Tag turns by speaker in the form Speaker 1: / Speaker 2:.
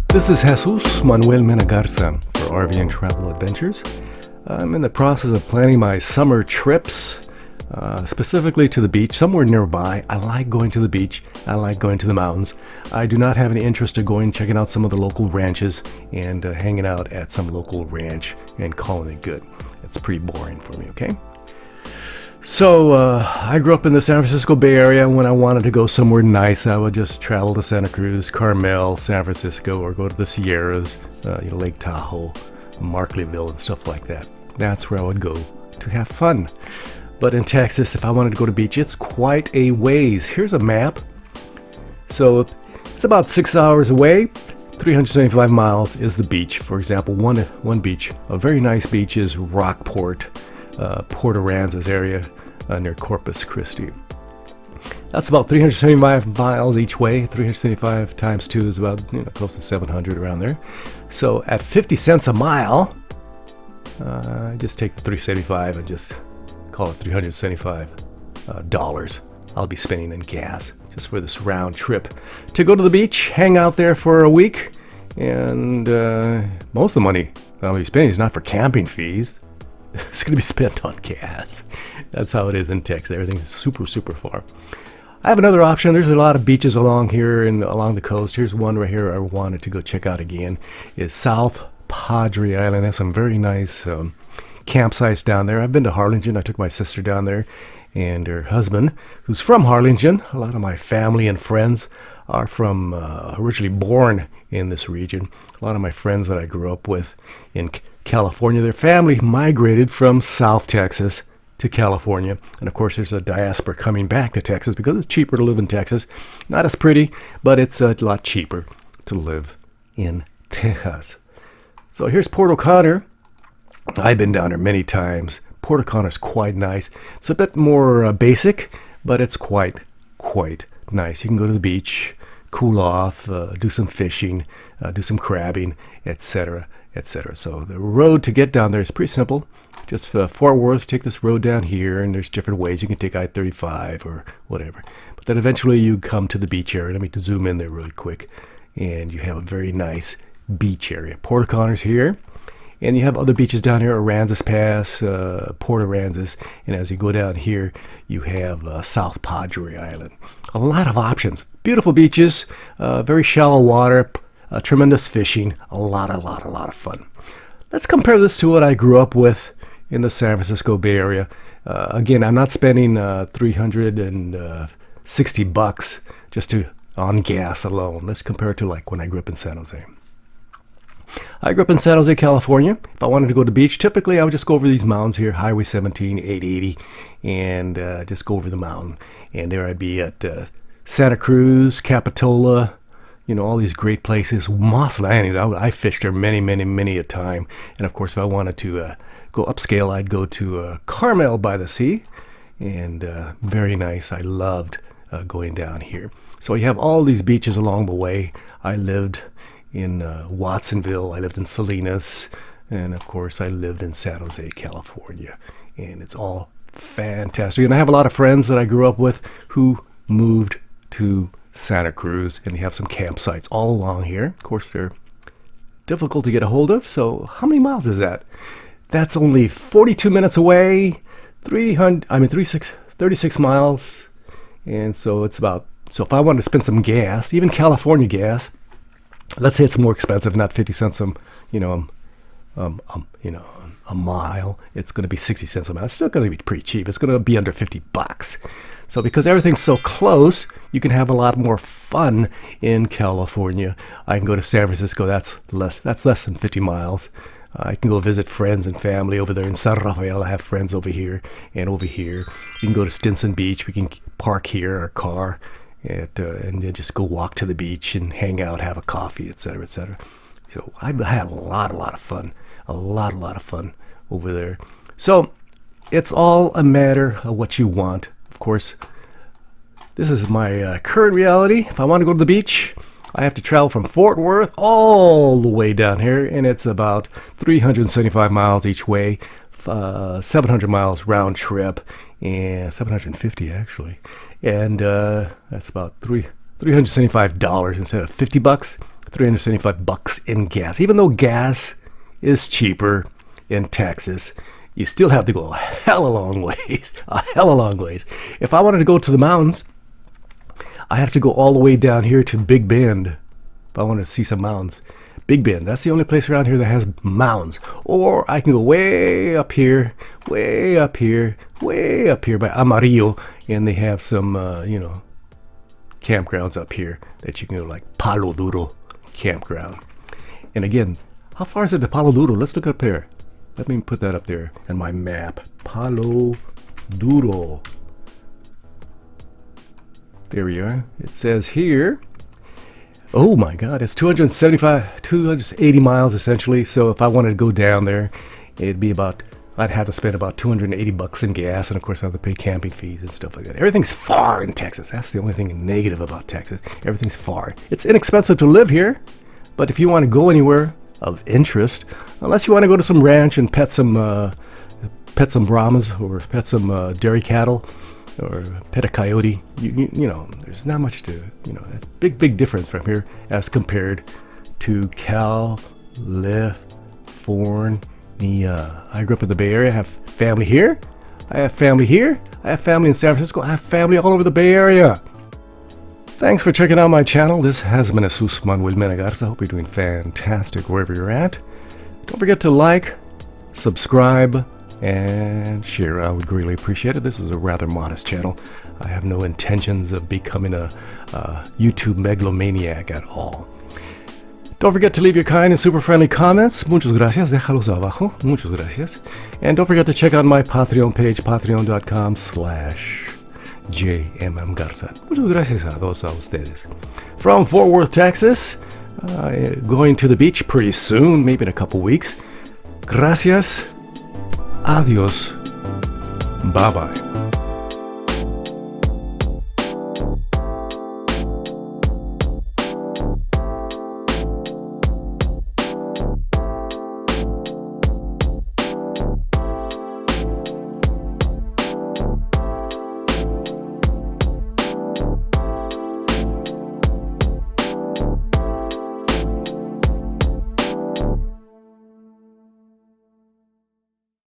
Speaker 1: This is Jesus Manuel Menagarza for RVing Travel Adventures. I'm in the process of planning my summer trips, specifically to the beach, somewhere nearby. I like going to the beach. I like going to the mountains. I do not have any interest in going checking out some of the local ranches and hanging out at some local ranch and calling it good. It's pretty boring for me, okay? So I grew up in the San Francisco Bay Area. When I wanted to go somewhere nice, I would just travel to Santa Cruz, Carmel, San Francisco, or go to the Sierras, Lake Tahoe, Markleeville, and stuff like that. That's where I would go to have fun. But in Texas, if I wanted to go to the beach, it's quite a ways. Here's a map. So it's about 6 hours away. 375 miles is the beach. For example, one beach, a very nice beach, is Rockport, Port Aransas area near Corpus Christi. That's about 375 miles each way. 375 times 2 is about close to 700, around there. So at 50 cents a mile, I just take the 375 and just call it $375 I'll be spending in gas just for this round trip to go to the beach, hang out there for a week, and most of the money I'll be spending is not for camping fees. It's going to be spent on gas. That's how it is in Texas. Everything's super, super far. I have another option. There's a lot of beaches along here and along the coast. Here's one right here I wanted to go check out again. Is South Padre Island. Has some very nice campsites down there. I've been to Harlingen. I took my sister down there and her husband, who's from Harlingen. A lot of my family and friends are from originally born in this region. A lot of my friends that I grew up with in California, their family migrated from South Texas to California. And of course, there's a diaspora coming back to Texas because it's cheaper to live in Texas. Not as pretty, but it's a lot cheaper to live in Texas. So here's Port O'Connor. I've been down there many times. Port O'Connor's quite nice. It's a bit more basic, but it's quite nice. You can go to the beach, cool off, do some fishing, do some crabbing, etc., etc. So the road to get down there is pretty simple. Just Fort Worth, take this road down here, and there's different ways. You can take I-35 or whatever. But then eventually you come to the beach area. Let me zoom in there really quick. And you have a very nice beach area. Port O'Connor's here. And you have other beaches down here, Aransas Pass, Port Aransas. And as you go down here, you have South Padre Island. A lot of options. Beautiful beaches, very shallow water, tremendous fishing, a lot of fun. Let's compare this to what I grew up with in the San Francisco Bay Area. Again, I'm not spending $360 just on gas alone. Let's compare it to like when I grew up in San Jose. I grew up in San Jose, California. If I wanted to go to the beach, typically I would just go over these mountains here, Highway 17, 880, and just go over the mountain. And there I'd be at Santa Cruz, Capitola, all these great places. Moss Landing, I fished there many a time. And of course, if I wanted to go upscale, I'd go to Carmel by the sea. And very nice. I loved going down here. So you have all these beaches along the way. I lived in Watsonville, I lived in Salinas, and of course I lived in San Jose, California, and it's all fantastic. And I have a lot of friends that I grew up with who moved to Santa Cruz, and they have some campsites all along here. Of course, they're difficult to get a hold of, so how many miles is that? That's only 42 minutes away, 36 miles, and so it's about, so if I wanted to spend some gas, even California gas, let's say it's more expensive, not 50 cents a mile. It's going to be 60 cents a mile. It's still going to be pretty cheap. It's going to be under $50. So because everything's so close, you can have a lot more fun in California. I can go to San Francisco. That's less than 50 miles. I can go visit friends and family over there in San Rafael. I have friends over here and over here. You can go to Stinson Beach. We can park here our car and then just go walk to the beach and hang out, have a coffee, etc., etc. So I had a lot of fun, a lot of fun over there. So it's all a matter of what you want. Of course, this is my current reality. If I want to go to the beach, I have to travel from Fort Worth all the way down here, and it's about 375 miles each way, 700 miles round trip, and 750 actually. And that's about $375 instead of $50. $375 in gas. Even though gas is cheaper in Texas, you still have to go a hell of a long ways. A hell of a long ways. If I wanted to go to the mountains, I have to go all the way down here to Big Bend. If I want to see some mountains. Big Bend, that's the only place around here that has mountains. Or I can go way up here by Amarillo, and they have some, campgrounds up here that you can go, like Palo Duro campground. And again, how far is it to Palo Duro? Let's look up here. Let me put that up there in my map. Palo Duro. There we are. It says here, oh my God, it's 280 miles essentially. So if I wanted to go down there, it'd be I'd have to spend about $280 in gas, and of course I have to pay camping fees and stuff like that. Everything's far in Texas. That's the only thing negative about Texas. Everything's far. It's inexpensive to live here, but if you want to go anywhere of interest, unless you want to go to some ranch and pet some Brahmas or pet some dairy cattle or pet a coyote, you know, there's not much to, that's big difference from here as compared to California. I grew up in the Bay Area. I have family here. I have family here. I have family in San Francisco. I have family all over the Bay Area. Thanks for checking out my channel. This has been Jesus Manuel Menegarza. I hope you're doing fantastic wherever you're at. Don't forget to like, subscribe, and share. I would greatly appreciate it. This is a rather modest channel. I have no intentions of becoming a YouTube megalomaniac at all. Don't forget to leave your kind and super friendly comments. Muchas gracias. Déjalos abajo. Muchas gracias. And don't forget to check out my Patreon page, patreon.com/JMMGarza. Muchas gracias a todos ustedes. From Fort Worth, Texas, going to the beach pretty soon, maybe in a couple weeks. Gracias. Adios. Bye-bye.